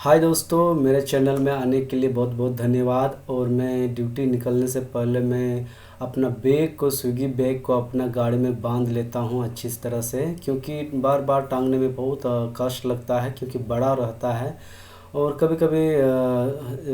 हाय दोस्तों, मेरे चैनल में आने के लिए बहुत बहुत धन्यवाद। और मैं ड्यूटी निकलने से पहले मैं अपना बैग को स्विगी बैग को अपना गाड़ी में बांध लेता हूँ अच्छी तरह से, क्योंकि बार बार टांगने में बहुत कष्ट लगता है, क्योंकि बड़ा रहता है। और कभी कभी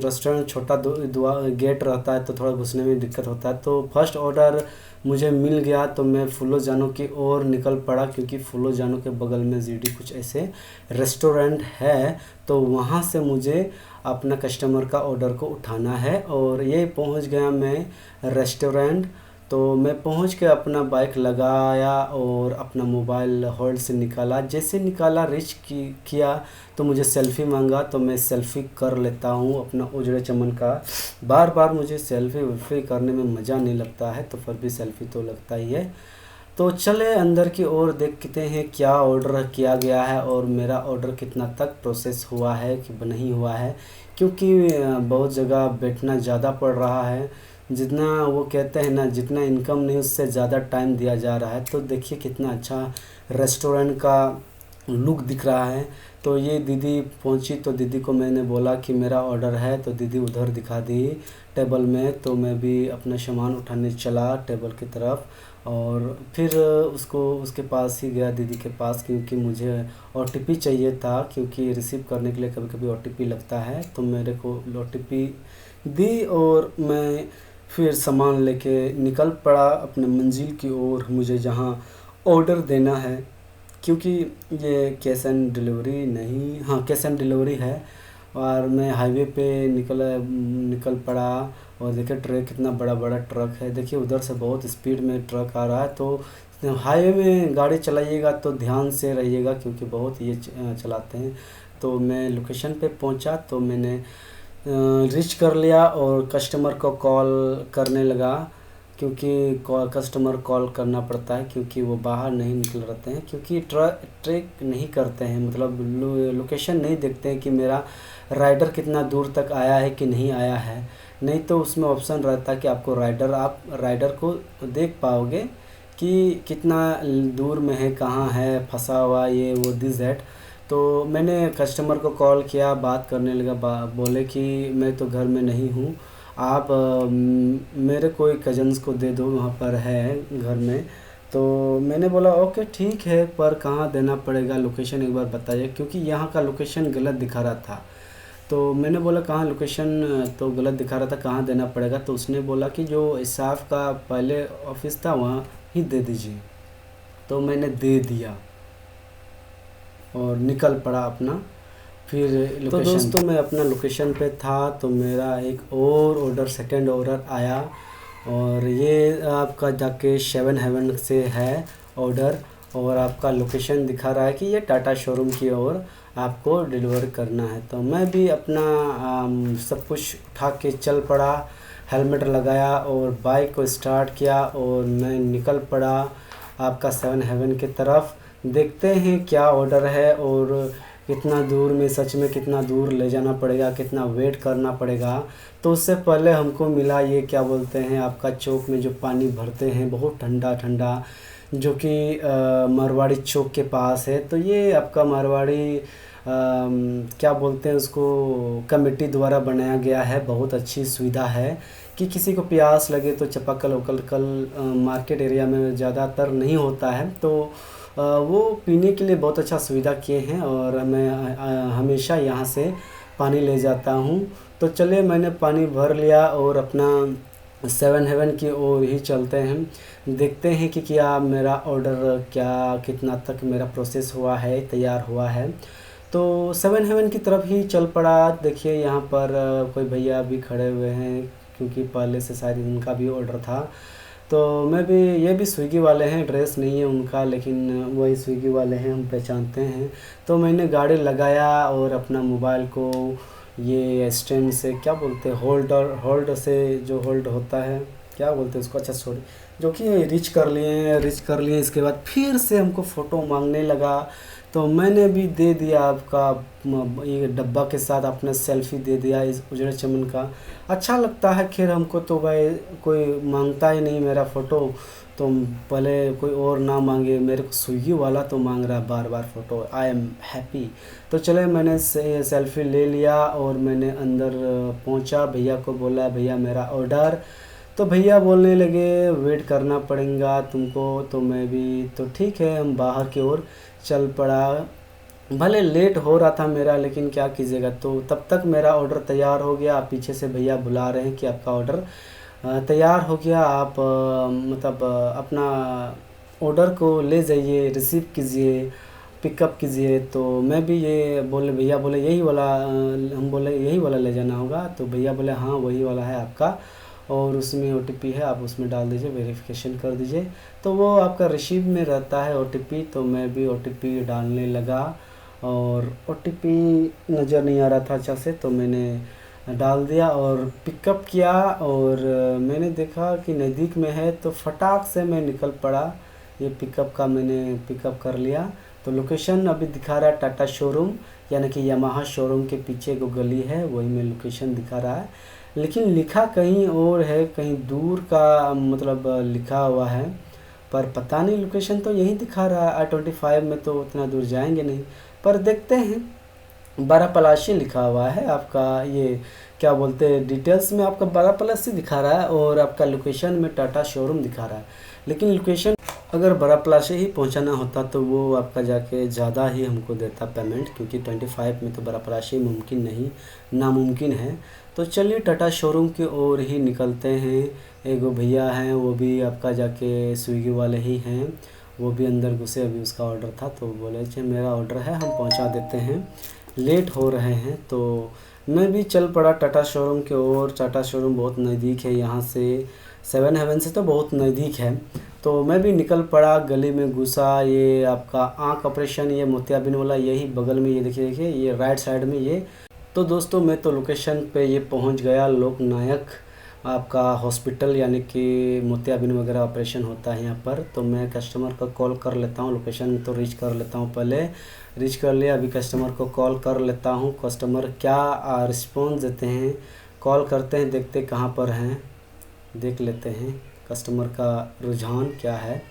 रेस्टोरेंट छोटा गेट रहता है तो थोड़ा घुसने में दिक्कत होता है। तो फर्स्ट ऑर्डर मुझे मिल गया तो मैं फुलो जानो की ओर निकल पड़ा, क्योंकि फुलो जानो के बगल में जीडी कुछ ऐसे रेस्टोरेंट है। तो वहाँ से मुझे अपना कस्टमर का ऑर्डर को उठाना है। और ये पहुँच गया मैं रेस्टोरेंट। तो मैं पहुंच के अपना बाइक लगाया और अपना मोबाइल होल्ड से निकाला। जैसे निकाला किया तो मुझे सेल्फ़ी मांगा, तो मैं सेल्फ़ी कर लेता हूँ अपना उजड़े चमन का। बार बार मुझे सेल्फ़ी वेल्फ़ी करने में मज़ा नहीं लगता है, तो फिर भी सेल्फ़ी तो लगता ही है। तो चले अंदर की ओर देखते हैं क्या ऑर्डर किया गया है और मेरा ऑर्डर कितना तक प्रोसेस हुआ है कि नहीं हुआ है। क्योंकि बहुत जगह बैठना ज़्यादा पड़ रहा है। जितना वो कहते हैं ना, जितना इनकम नहीं उससे ज़्यादा टाइम दिया जा रहा है। तो देखिए कितना अच्छा रेस्टोरेंट का लुक दिख रहा है। तो ये दीदी पहुंची तो दीदी को मैंने बोला कि मेरा ऑर्डर है, तो दीदी उधर दिखा दी टेबल में। तो मैं भी अपना सामान उठाने चला टेबल की तरफ। और फिर उसके पास ही गया, दीदी के पास, क्योंकि मुझे ओटीपी चाहिए था, क्योंकि रिसीव करने के लिए कभी कभी ओटीपी लगता है। तो मेरे को ओटीपी दी और मैं फिर सामान लेके निकल पड़ा अपने मंजिल की ओर, मुझे जहाँ ऑर्डर देना है। क्योंकि ये कैश एंड डिलीवरी नहीं, हाँ कैश एंड डिलीवरी है। और मैं हाईवे पे निकल पड़ा। और देखिए ट्रक, कितना बड़ा बड़ा ट्रक है। देखिए उधर से बहुत स्पीड में ट्रक आ रहा है। तो हाईवे में गाड़ी चलाइएगा तो ध्यान से रहिएगा, क्योंकि बहुत ये चलाते हैं। तो मैं लोकेशन पे पहुंचा तो मैंने रीच कर लिया और कस्टमर को कॉल करने लगा, क्योंकि कस्टमर कॉल करना पड़ता है, क्योंकि वो बाहर नहीं निकल रहते हैं, क्योंकि ट्रैक नहीं करते हैं, मतलब लोकेशन नहीं देखते हैं कि मेरा राइडर कितना दूर तक आया है कि नहीं आया है। नहीं तो उसमें ऑप्शन रहता है कि आपको आप राइडर को देख पाओगे कि कितना दूर में है, कहाँ है फंसा हुआ, ये वो दिस दैट। तो मैंने कस्टमर को कॉल किया, बात करने लगा। बोले कि मैं तो घर में नहीं हूँ, आप मेरे कोई कज़न्स को दे दो, वहाँ पर है घर में। तो मैंने बोला ओके ठीक है, पर कहाँ देना पड़ेगा, लोकेशन एक बार बताइए, क्योंकि यहाँ का लोकेशन गलत दिखा रहा था। तो मैंने बोला कहाँ लोकेशन तो गलत दिखा रहा था, कहाँ देना पड़ेगा। तो उसने बोला कि जो इसाफ का पहले ऑफिस था वहाँ ही दे दीजिए। तो मैंने दे दिया और निकल पड़ा अपना फिर लोकेशन। तो दोस्तों मैं अपना लोकेशन पे था, तो मेरा एक और ऑर्डर, सेकंड ऑर्डर आया। और ये आपका जाके 7 हेवन से है ऑर्डर। और आपका लोकेशन दिखा रहा है कि ये टाटा शोरूम की ओर आपको डिलीवर करना है। तो मैं भी अपना सब कुछ उठा के चल पड़ा, हेलमेट लगाया और बाइक को स्टार्ट किया और मैं निकल पड़ा आपका 7 हेवन की तरफ। देखते हैं क्या ऑर्डर है और कितना दूर में, सच में कितना दूर ले जाना पड़ेगा, कितना वेट करना पड़ेगा। तो उससे पहले हमको मिला ये क्या बोलते हैं, आपका चौक में जो पानी भरते हैं बहुत ठंडा ठंडा, जो कि मारवाड़ी चौक के पास है। तो ये आपका मारवाड़ी क्या बोलते हैं उसको, कमेटी द्वारा बनाया गया है। बहुत अच्छी सुविधा है कि किसी को प्यास लगे तो चापाकल वकल कल मार्केट एरिया में ज़्यादातर नहीं होता है। तो वो पीने के लिए बहुत अच्छा सुविधा किए हैं और मैं हमेशा यहाँ से पानी ले जाता हूँ। तो चलिए मैंने पानी भर लिया और अपना 7 हेवन की ओर ही चलते हैं। देखते हैं कि क्या मेरा ऑर्डर क्या कितना तक मेरा प्रोसेस हुआ है, तैयार हुआ है। तो 7 हेवन की तरफ ही चल पड़ा। देखिए यहाँ पर कोई भैया भी खड़े हुए हैं, क्योंकि पहले से शायद उनका भी ऑर्डर था। तो मैं भी, ये भी स्विगी वाले हैं, ड्रेस नहीं है उनका, लेकिन वही स्विगी वाले हैं, हम पहचानते हैं। तो मैंने गाड़ी लगाया और अपना मोबाइल को ये स्टैंड से, क्या बोलते हैं, होल्ड से, जो होल्ड होता है क्या बोलते हैं उसको, अच्छा सॉरी, जो कि रीच कर लिए। इसके बाद फिर से हमको फ़ोटो मांगने लगा। तो मैंने भी दे दिया आपका ये डब्बा के साथ अपना सेल्फ़ी दे दिया इस उजड़े चमन का। अच्छा लगता है, खैर हमको तो भाई कोई मांगता ही नहीं मेरा फ़ोटो। तो पहले कोई और ना मांगे, मेरे को स्विगी वाला तो मांग रहा है बार बार फ़ोटो। I am happy. तो चले, मैंने सेल्फ़ी ले लिया और मैंने अंदर पहुंचा, भैया को बोला भैया मेरा ऑर्डर। तो भैया बोलने लगे वेट करना पड़ेगा तुमको। तो मैं भी तो ठीक है, हम बाहर की ओर चल पड़ा। भले लेट हो रहा था मेरा, लेकिन क्या कीजिएगा। तो तब तक मेरा ऑर्डर तैयार हो गया। पीछे से भैया बुला रहे हैं कि आपका ऑर्डर तैयार हो गया, आप मतलब अपना ऑर्डर को ले जाइए, रिसीव कीजिए, पिकअप कीजिए। तो मैं भी ये बोले, भैया बोले यही वाला हम बोले यही वाला ले जाना होगा। तो भैया बोले हाँ वही वाला है आपका, और उसमें ओटीपी है, आप उसमें डाल दीजिए, वेरिफिकेशन कर दीजिए। तो वो आपका रिसीव में रहता है ओटीपी। तो मैं भी ओटीपी डालने लगा और ओटीपी नज़र नहीं आ रहा था अच्छा से, तो मैंने डाल दिया और पिकअप किया। और मैंने देखा कि नज़दीक में है, तो फटाक से मैं निकल पड़ा। ये पिकअप का मैंने पिकअप कर लिया। तो लोकेशन अभी दिखा रहा है टाटा शोरूम, यानी कि यामाहा शोरूम के पीछे जो गली है वही में लोकेशन दिखा रहा है, लेकिन लिखा कहीं और है, कहीं दूर का मतलब लिखा हुआ है। पर पता नहीं, लोकेशन तो यही दिखा रहा है। I-25 में तो उतना दूर जाएंगे नहीं, पर देखते हैं। बारापलाशी लिखा हुआ है आपका, ये क्या बोलते हैं, डिटेल्स में आपका बारापलाशी दिखा रहा है और आपका लोकेशन में टाटा शोरूम दिखा रहा है। लेकिन लोकेशन अगर बारापलाशी ही पहुंचाना होता तो वो आपका जाके ज़्यादा ही हमको देता पेमेंट, क्योंकि 25 में तो बारापलाशी मुमकिन नहीं, नामुमकिन है। तो चलिए टाटा शोरूम की ओर ही निकलते हैं। एक वो भैया हैं, वो भी आपका जाके स्विगी वाले ही हैं, वो भी अंदर घुसे। अभी उसका ऑर्डर था तो बोले कि मेरा ऑर्डर है, हम पहुंचा देते हैं, लेट हो रहे हैं। तो मैं भी चल पड़ा टाटा शोरूम की ओर। टाटा शोरूम बहुत नज़दीक है यहाँ से, 7 हेवन से तो बहुत नज़दीक है। तो मैं भी निकल पड़ा, गली में घुसा। ये आपका आँख ऑपरेशन, ये मोतियाबिंद वाला यही बगल में, ये देखिए ये राइट साइड में ये। तो दोस्तों मैं तो लोकेशन पे ये पहुंच गया, लोकनायक आपका हॉस्पिटल, यानी कि मोतियाबिंद वगैरह ऑपरेशन होता है यहाँ पर। तो मैं कस्टमर को कॉल कर लेता हूँ, लोकेशन तो रीच कर लेता हूँ, पहले रीच कर लिया। अभी कस्टमर को कॉल कर लेता हूँ, कस्टमर क्या रिस्पॉन्स देते हैं। कॉल करते हैं, देखते कहाँ पर हैं, देख लेते हैं कस्टमर का रुझान क्या है,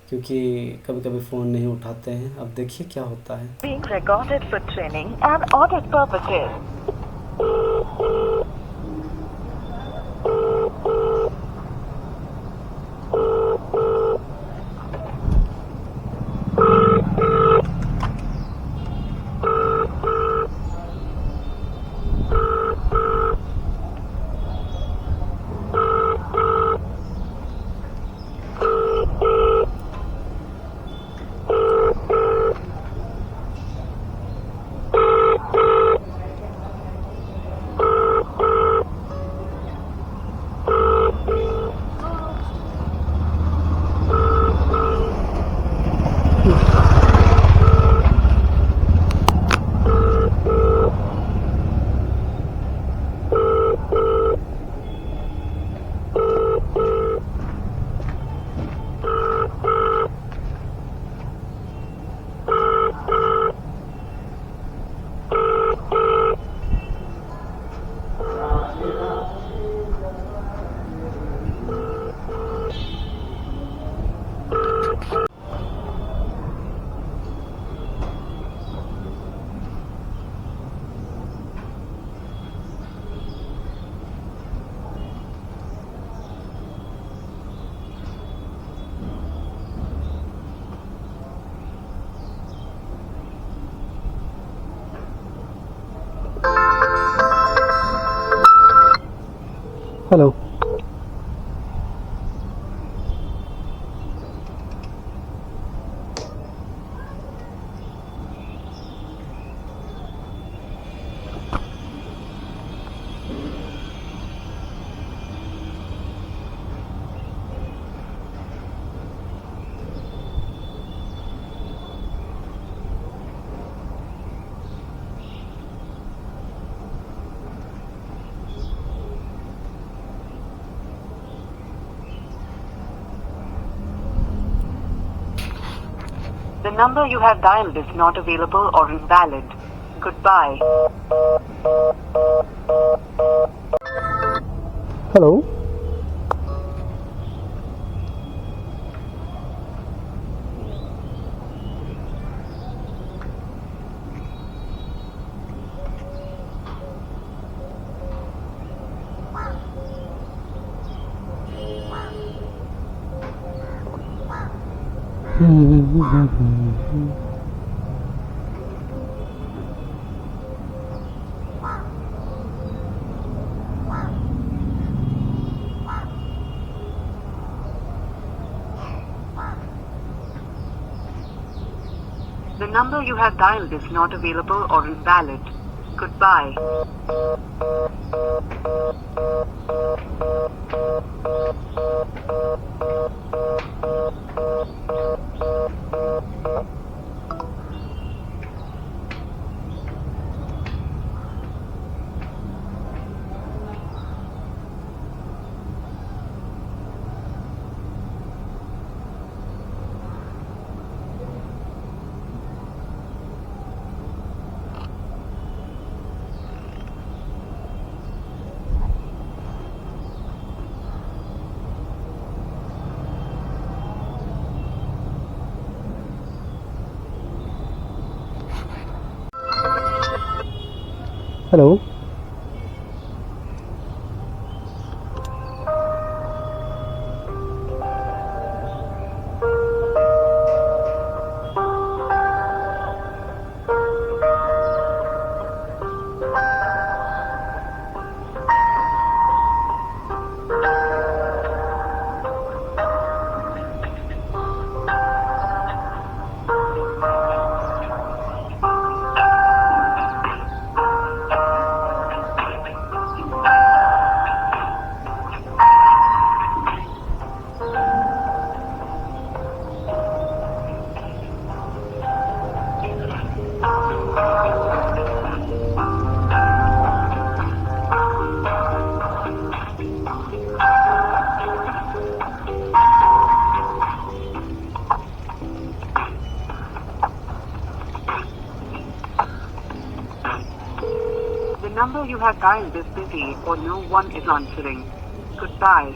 क्योंकि कभी कभी फ़ोन नहीं उठाते हैं। अब देखिए क्या होता है। Being recorded for training and audit purposes. Hello. The number you have dialed is not available or invalid. Goodbye. Hello. The number you have dialed is not available or invalid. Goodbye. Hello. The number you have dialed is busy or no one is answering. Goodbye.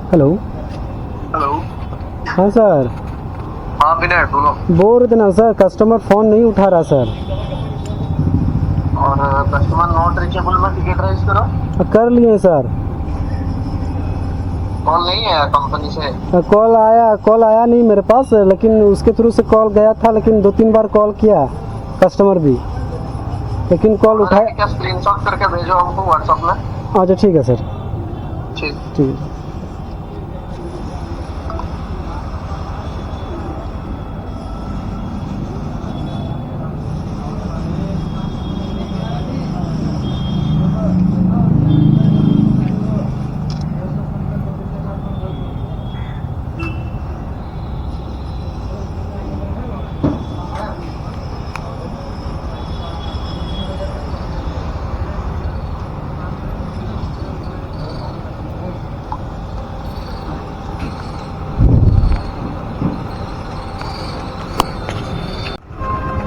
Hello. Hello. हाँ sir. हाँ विनय बोलो। बोल रहे थे ना sir, customer phone नहीं उठा रहा सर। और कस्टमर नॉट रीचेबल में टिकट राइज करो। कर लिए सर। कॉल नहीं आया कंपनी से? कॉल आया नहीं मेरे पास, लेकिन उसके थ्रू से कॉल गया था, लेकिन 2-3 बार कॉल किया कस्टमर भी, लेकिन कॉल उठाया। क्या स्क्रीनशॉट करके भेजो हमको व्हाट्सएप में। अच्छा ठीक है सर। ठीक। ठीक है।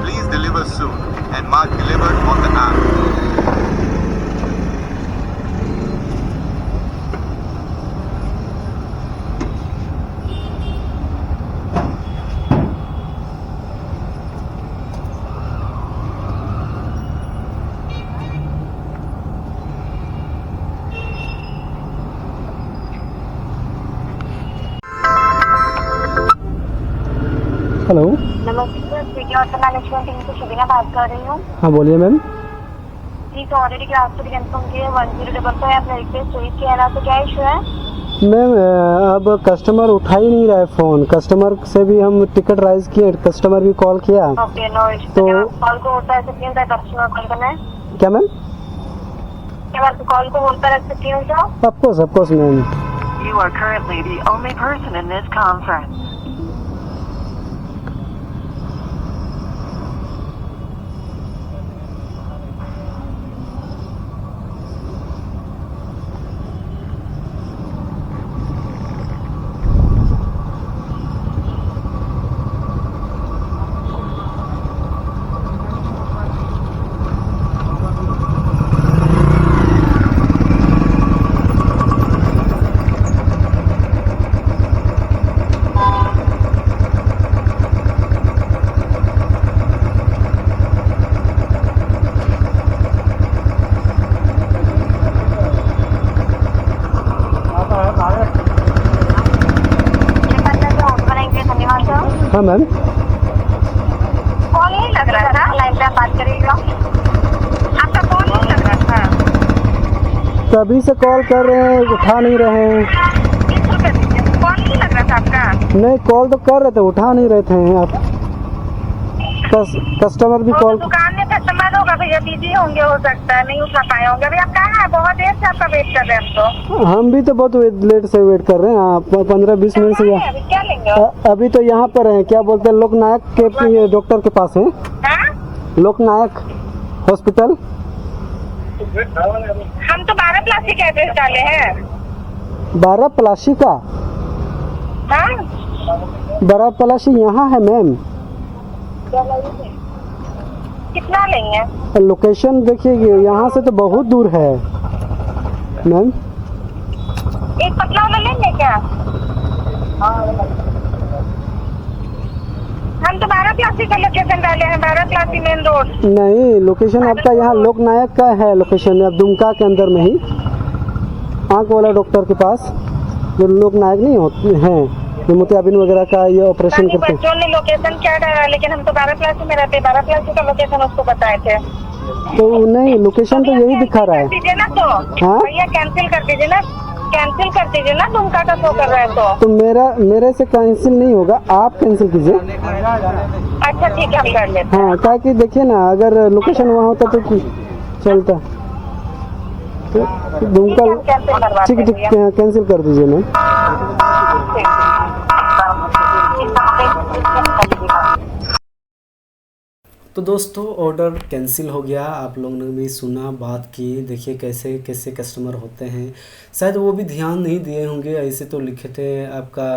Please deliver soon and mark delivered on the app. Hello. नमस्ते sir, Swiggy auto management team से शुभिना बात कर रही हूँ। हाँ बोलिए मैम। जी तो ऑलरेडी क्लास को कंफर्म किया 1055 आपने रिक्वेस्ट हुई थी, है ना? तो क्या इशू है? मैम अब कस्टमर उठा ही नहीं रहा है फ़ोन। कस्टमर से भी हम टिकट राइज किए, कस्टमर भी कॉल किया। Okay no issue. तो कॉल को होता है सकती हूँ कस्टमर कॉल करना है क्या मैम? क्या बात? कॉल को होता रख सकती हूँ क्या? Of course ma'am. You are currently the only person in this conference. हाँ मैम। कॉल नहीं लग रहा था, लाइन पे आप बात करिएगा। आपका कॉल नहीं लग रहा था। तभी से कॉल कर रहे हैं, उठा नहीं रहे हैं। 20 रुपए दीजिए। कॉल नहीं लग रहा था आपका? नहीं, कॉल तो कर रहे थे, उठा नहीं रहे थे आप। कस्टमर भी वो कॉल। तो दुकान में कस्टमर होगा भैया, बिजी होंगे, हो सकता है नहीं उठा पाए होंगे। अभी आप कहाँ हैं? बहुत देर से आपका वेट कर रहे हैं हम तो। हम भी तो बहुत लेट से वेट कर रहे हैं। आप 15-20 मिनट से अभी क्या लेंगे? अभी तो यहाँ पर हैं, क्या बोलते हैं, लोकनायक के ये डॉक्टर के पास हैं। हाँ? लोकनायक हॉस्पिटल। हम तो 12 प्लास्टिक एड्रेस डाले हैं। 12 पलाशी का? हाँ? 12 पलाशी यहाँ है मैम। कितना लेंगे? लोकेशन देखिए, यहाँ से तो बहुत दूर है मैम। एक पतला वाला लेंगे क्या? हम तो 12 प्लास्टिक का लोकेशन डाले हैं, 12 प्लास्टिक मेन रोड। नहीं, लोकेशन आपका यहाँ लोकनायक का है लोकेशन, अब दुमका के अंदर में ही, आँख वाला डॉक्टर के पास, जो लोकनायक नहीं होते हैं, जो मोतियाबिंद वगैरह का ये ऑपरेशन करते हैं। बच्चों ने लोकेशन क्या डाला, लेकिन हम तो 12 प्लास्टिक में रहते हैं, 12 प्लास्टिक का लोकेशन उसको बताए थे। तो नहीं, लोकेशन तो यही दिखा रहा है। कर दीजिए ना तो। हाँ? भैया कैंसिल कर दीजिए ना, कैंसिल कर दीजिए ना, दुमका का शो कर रहे हैं तो। मेरे से कैंसिल नहीं होगा, आप कैंसिल कीजिए। अच्छा ठीक है, हम कर लेते हैं। हाँ, ताकि देखिए ना, अगर लोकेशन वहाँ होता तो चलता। तो दुमका कैंसिल करवा ठीक दीजिए। कैंसिल कर दीजिए मैम। तो दोस्तों, ऑर्डर कैंसिल हो गया। आप लोगों ने भी सुना, बात की, देखिए कैसे कैसे कस्टमर होते हैं। शायद वो भी ध्यान नहीं दिए होंगे। ऐसे तो लिखे थे आपका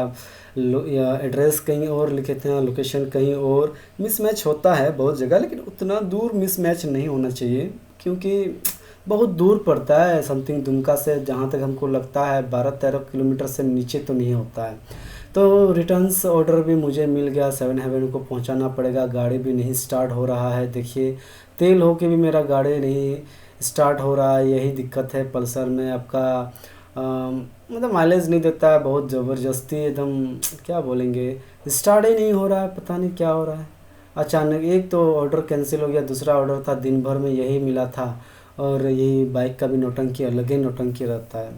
एड्रेस कहीं और लिखे थे, लोकेशन कहीं और। मिसमैच होता है बहुत जगह, लेकिन उतना दूर मिसमैच नहीं होना चाहिए, क्योंकि बहुत दूर पड़ता है, समथिंग दुमका से जहाँ तक हमको लगता है 12-13 किलोमीटर से नीचे तो नहीं होता है। तो रिटर्न्स ऑर्डर भी मुझे मिल गया, 7 हेवन को पहुँचाना पड़ेगा। गाड़ी भी नहीं स्टार्ट हो रहा है, देखिए तेल हो के भी मेरा गाड़ी नहीं स्टार्ट हो रहा है, यही दिक्कत है पल्सर में। आपका मतलब माइलेज नहीं देता है, बहुत ज़बरदस्ती एकदम क्या बोलेंगे, स्टार्ट ही नहीं हो रहा है, पता नहीं क्या हो रहा है। अचानक एक तो ऑर्डर कैंसिल हो गया, दूसरा ऑर्डर था दिन भर में यही मिला था, और यही बाइक का भी नौटंकी अलग ही नौटंकी रहता है,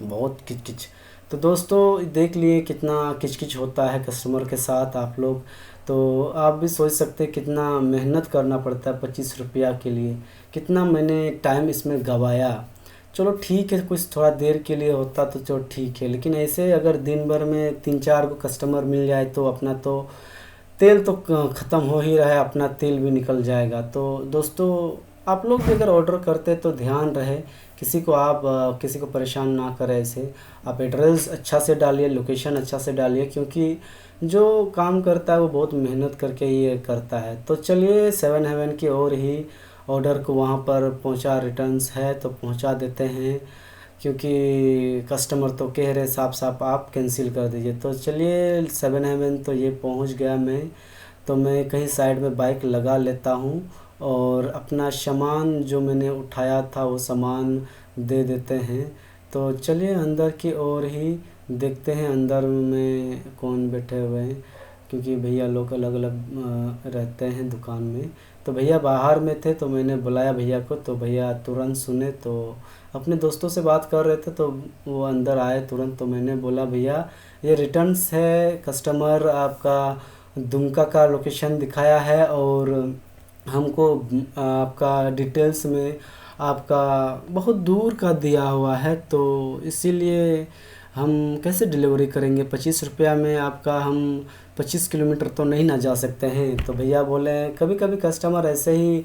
बहुत किचकिच। तो दोस्तों देख लिए कितना किचकिच होता है कस्टमर के साथ आप लोग, तो आप भी सोच सकते हैं कितना मेहनत करना पड़ता है 25 रुपया के लिए, कितना मैंने टाइम इसमें गवाया। चलो ठीक है, कुछ थोड़ा देर के लिए होता तो चलो ठीक है, लेकिन ऐसे अगर दिन भर में 3-4 को कस्टमर मिल जाए तो अपना तो तेल तो ख़त्म हो ही रहा है, अपना तेल भी निकल जाएगा। तो दोस्तों आप लोग भी अगर ऑर्डर करते तो ध्यान रहे, किसी को परेशान ना करें ऐसे। आप एड्रेस अच्छा से डालिए, लोकेशन अच्छा से डालिए, क्योंकि जो काम करता है वो बहुत मेहनत करके ये करता है। तो चलिए 7 हेवन की ओर ही ऑर्डर को वहाँ पर पहुँचा, रिटर्न्स है तो पहुँचा देते हैं, क्योंकि कस्टमर तो कह रहे साफ साफ आप कैंसिल कर दीजिए। तो चलिए 7 हेवन तो ये पहुँच गया मैं, तो मैं कहीं साइड में बाइक लगा लेता हूँ और अपना सामान जो मैंने उठाया था वो सामान दे देते हैं। तो चलिए अंदर की ओर ही देखते हैं अंदर में कौन बैठे हुए हैं, क्योंकि भैया लोग अलग अलग रहते हैं दुकान में। तो भैया बाहर में थे तो मैंने बुलाया भैया को, तो भैया तुरंत सुने, तो अपने दोस्तों से बात कर रहे थे तो वो अंदर आए तुरंत। तो मैंने बोला भैया ये रिटर्न्स है, कस्टमर आपका दुमका का लोकेशन दिखाया है और हमको आपका डिटेल्स में आपका बहुत दूर का दिया हुआ है, तो इसीलिए हम कैसे डिलीवरी करेंगे 25 रुपया में आपका, हम 25 किलोमीटर तो नहीं ना जा सकते हैं। तो भैया बोले कभी कभी कस्टमर ऐसे ही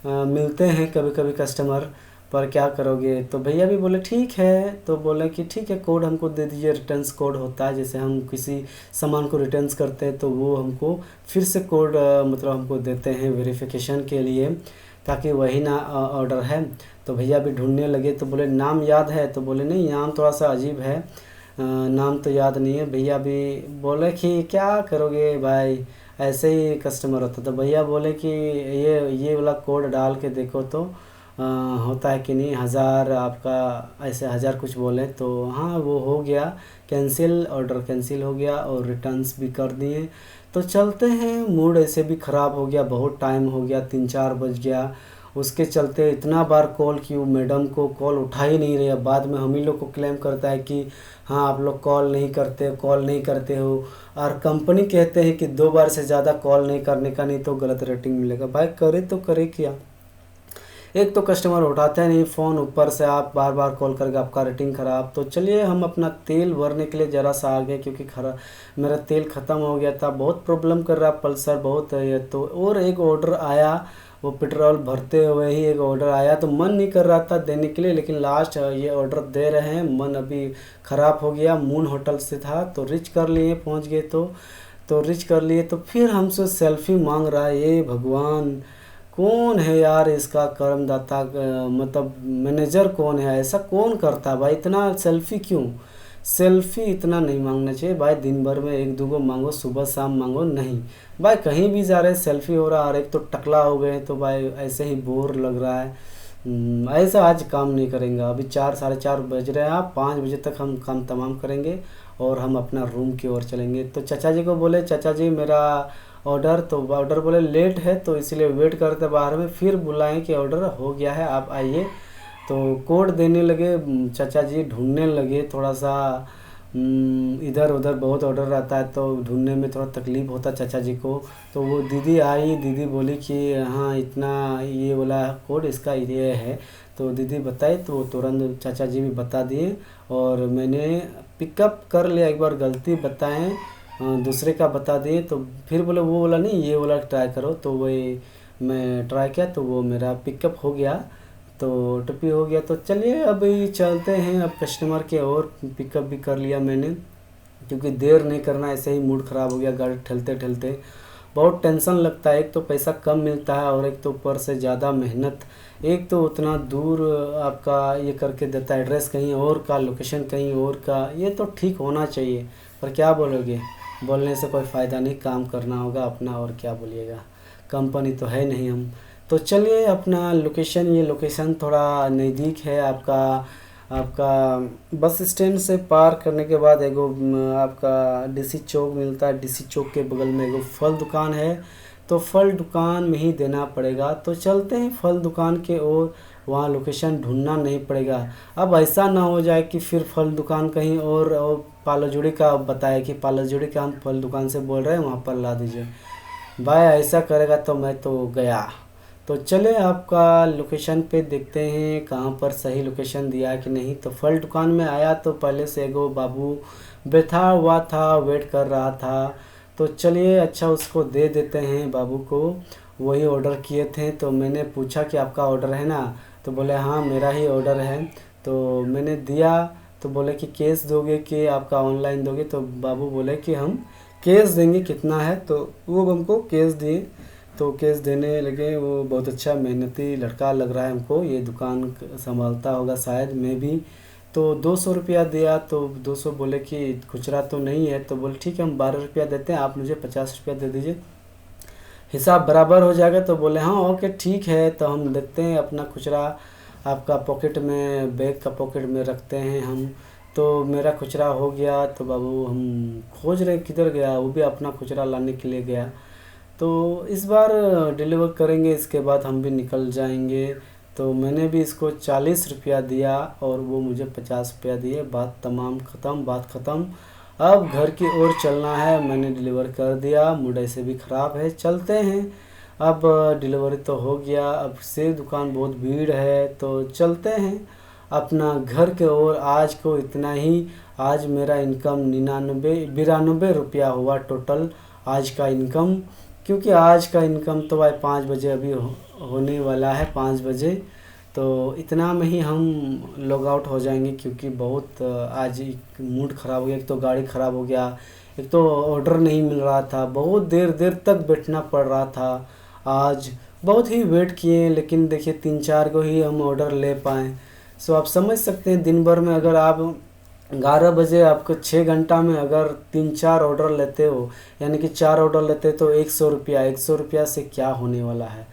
मिलते हैं, कभी कभी कस्टमर, पर क्या करोगे। तो भैया भी बोले ठीक है, तो बोले कि ठीक है कोड हमको दे दीजिए, रिटर्न्स कोड होता है, जैसे हम किसी सामान को रिटर्न्स करते हैं तो वो हमको फिर से कोड मतलब हमको देते हैं वेरिफिकेशन के लिए, ताकि वही ना ऑर्डर है। तो भैया भी ढूंढने लगे, तो बोले नाम याद है, तो बोले नहीं नाम थोड़ा सा अजीब है, नाम तो याद नहीं है। भैया भी बोले कि क्या करोगे भाई, ऐसे ही कस्टमर होता। तो भैया बोले कि ये वाला कोड डाल के देखो तो होता है कि नहीं, 1000 आपका ऐसे 1000 कुछ बोले। तो हाँ वो हो गया कैंसिल, ऑर्डर कैंसिल हो गया और रिटर्न्स भी कर दिए। तो चलते हैं, मूड ऐसे भी ख़राब हो गया, बहुत टाइम हो गया, 3-4 बज गया। उसके चलते इतना बार कॉल की, वो मैडम को कॉल उठा ही नहीं रही। बाद में हम ही लोग को क्लेम करता है कि हाँ आप लोग कॉल नहीं करते हो, और कंपनी कहते हैं कि 2 बार से ज़्यादा कॉल नहीं करने का, नहीं तो गलत रेटिंग मिलेगा। भाई करे तो करे क्या, एक तो कस्टमर उठाते नहीं फ़ोन, ऊपर से आप बार बार कॉल करके आपका रेटिंग ख़राब। तो चलिए हम अपना तेल भरने के लिए ज़रा सा आ गए, क्योंकि मेरा तेल ख़त्म हो गया था, बहुत प्रॉब्लम कर रहा पल्सर बहुत है। तो और एक ऑर्डर आया, वो पेट्रोल भरते हुए ही एक ऑर्डर आया, तो मन नहीं कर रहा था देने के लिए, लेकिन लास्ट ये ऑर्डर दे रहे हैं, मन अभी ख़राब हो गया। मून होटल से था तो रिच कर लिए, पहुंच गए तो रिच कर लिए। तो फिर हमसे सेल्फ़ी मांग रहा है, ये भगवान कौन है यार इसका कर्मदाता, मतलब मैनेजर कौन है, ऐसा कौन करता भाई, इतना सेल्फ़ी क्यों, सेल्फ़ी इतना नहीं मांगना चाहिए भाई, दिन भर में 1-2 मांगो, सुबह शाम मांगो, नहीं भाई कहीं भी जा रहे सेल्फ़ी हो रहा है। और एक तो टकला हो गए तो भाई ऐसे ही बोर लग रहा है, ऐसा आज काम नहीं करेंगे। अभी 4-4:30 बज रहे हैं, आप 5 बजे तक हम काम तमाम करेंगे और हम अपना रूम की ओर चलेंगे। तो चाचा जी को बोले चाचा जी मेरा ऑर्डर, तो ऑर्डर बोले लेट है तो इसीलिए वेट करते बाहर में, फिर बुलाएं कि ऑर्डर हो गया है आप आइए। तो कोड देने लगे, चाचा जी ढूंढने लगे, थोड़ा सा इधर उधर बहुत ऑर्डर रहता है तो ढूंढने में थोड़ा तकलीफ़ होता चाचा जी को। तो वो दीदी आई, दीदी बोली कि हाँ इतना ये वाला कोड इसका ये है, तो दीदी बताई, तो तुरंत चाचा जी भी बता दिए और मैंने पिकअप कर लिया। एक बार गलती बताएं, दूसरे का बता दिए, तो फिर बोले वो वाला नहीं ये वाला ट्राई करो, तो वही मैं ट्राई किया तो वो मेरा पिकअप हो गया, तो टपी हो गया। तो चलिए अभी चलते हैं अब कस्टमर के, और पिकअप भी कर लिया मैंने, क्योंकि देर नहीं करना, ऐसे ही मूड ख़राब हो गया गाड़ी ठेलते ठेलते, बहुत टेंशन लगता है। एक तो पैसा कम मिलता है और एक तो ऊपर से ज़्यादा मेहनत एक तो उतना दूर आपका ये करके देता है, एड्रेस कहीं और का, लोकेशन कहीं और का, ये तो ठीक होना चाहिए। पर क्या बोलोगे, बोलने से कोई फ़ायदा नहीं, काम करना होगा अपना, और क्या बोलिएगा, कंपनी तो है नहीं हम। तो चलिए अपना लोकेशन, ये लोकेशन थोड़ा नज़दीक है आपका बस स्टैंड से पार करने के बाद एगो आपका डीसी चौक मिलता है, डीसी चौक के बगल में एगो फल दुकान है, तो फल दुकान में ही देना पड़ेगा। तो चलते हैं फल दुकान के ओर, वहाँ लोकेशन ढूंढना नहीं पड़ेगा। अब ऐसा ना हो जाए कि फिर फल दुकान कहीं और पालाजुड़ी का बताए कि पालाजुड़ी का हम फल दुकान से बोल रहे हैं, वहाँ पर ला दीजिए। भाई ऐसा करेगा तो मैं तो गया। तो चले आपका लोकेशन पे देखते हैं कहाँ पर सही लोकेशन दिया है कि नहीं। तो फल दुकान में आया तो पहले से एगो बाबू बैठा हुआ था, वेट कर रहा था। तो चलिए अच्छा उसको दे देते हैं बाबू को, वही ऑर्डर किए थे। तो मैंने पूछा कि आपका ऑर्डर है ना, तो बोले हाँ मेरा ही ऑर्डर है। तो मैंने दिया, तो बोले कि कैश दोगे कि आपका ऑनलाइन दोगे। तो बाबू बोले कि हम कैश देंगे, कितना है। तो वो हमको कैश दिए, तो कैश देने लगे। वो बहुत अच्छा मेहनती लड़का लग रहा है हमको, ये दुकान संभालता होगा शायद, मैं भी। तो 200 रुपया दिया, तो 200 बोले कि खुचरा तो नहीं है। तो बोले ठीक है हम 12 रुपया देते हैं, आप मुझे 50 रुपया दे दीजिए, हिसाब बराबर हो जाएगा। तो बोले हाँ ओके ठीक है। तो हम देखते हैं अपना खुचरा आपका पॉकेट में, बैग का पॉकेट में रखते हैं हम। तो मेरा खुचरा हो गया। तो बाबू हम खोज रहे किधर गया, वो भी अपना खुचरा लाने के लिए गया। तो इस बार डिलीवर करेंगे, इसके बाद हम भी निकल जाएंगे। तो मैंने भी इसको 40 रुपया दिया और वो मुझे 50 रुपया दिए। बात तमाम ख़त्म, बात ख़त्म। अब घर की ओर चलना है, मैंने डिलीवर कर दिया, मूड ऐसे भी ख़राब है, चलते हैं। अब डिलीवरी तो हो गया, अब से दुकान बहुत भीड़ है, तो चलते हैं अपना घर के ओर। आज को इतना ही। आज मेरा इनकम 92 रुपया हुआ टोटल आज का इनकम, क्योंकि आज का इनकम तो भाई 5 बजे अभी होने वाला है, 5 बजे। तो इतना में ही हम लॉग आउट हो जाएंगे, क्योंकि बहुत आज मूड ख़राब हो गया। एक तो गाड़ी ख़राब हो गया, एक तो ऑर्डर नहीं मिल रहा था, बहुत देर देर तक बैठना पड़ रहा था। आज बहुत ही वेट किए, लेकिन देखिए 3-4 को ही हम ऑर्डर ले पाएँ। सो आप समझ सकते हैं दिन भर में अगर आप 11 बजे आपको 6 घंटा में अगर 3-4 ऑर्डर लेते हो, यानी कि 4 ऑर्डर लेते हो, तो 100 रुपया, 100 रुपया से क्या होने वाला है।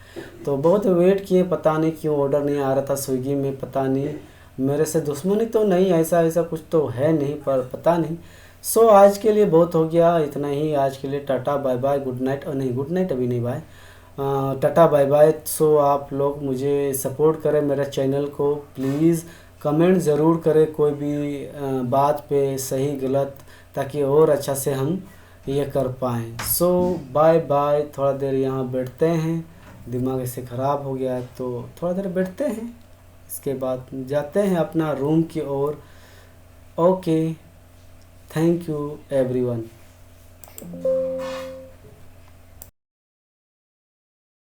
तो बहुत वेट किए, पता नहीं क्यों ऑर्डर नहीं आ रहा था स्विगी में, पता नहीं मेरे से दुश्मनी तो नहीं, ऐसा कुछ तो है नहीं, पर पता नहीं। सो आज के लिए बहुत हो गया, इतना ही आज के लिए। Tata bye bye, good night. और नहीं, गुड नाइट अभी नहीं, bye, tata bye bye. So आप लोग मुझे सपोर्ट करें, मेरा चैनल को प्लीज़ कमेंट ज़रूर करें कोई भी बात पे, सही गलत, ताकि और अच्छा से हम ये कर पाएँ। सो बाय बाय। थोड़ा देर यहाँ बैठते हैं, दिमाग ऐसे ख़राब हो गया है, तो थोड़ा देर बैठते हैं, इसके बाद जाते हैं अपना रूम की ओर। Okay, thank you everyone.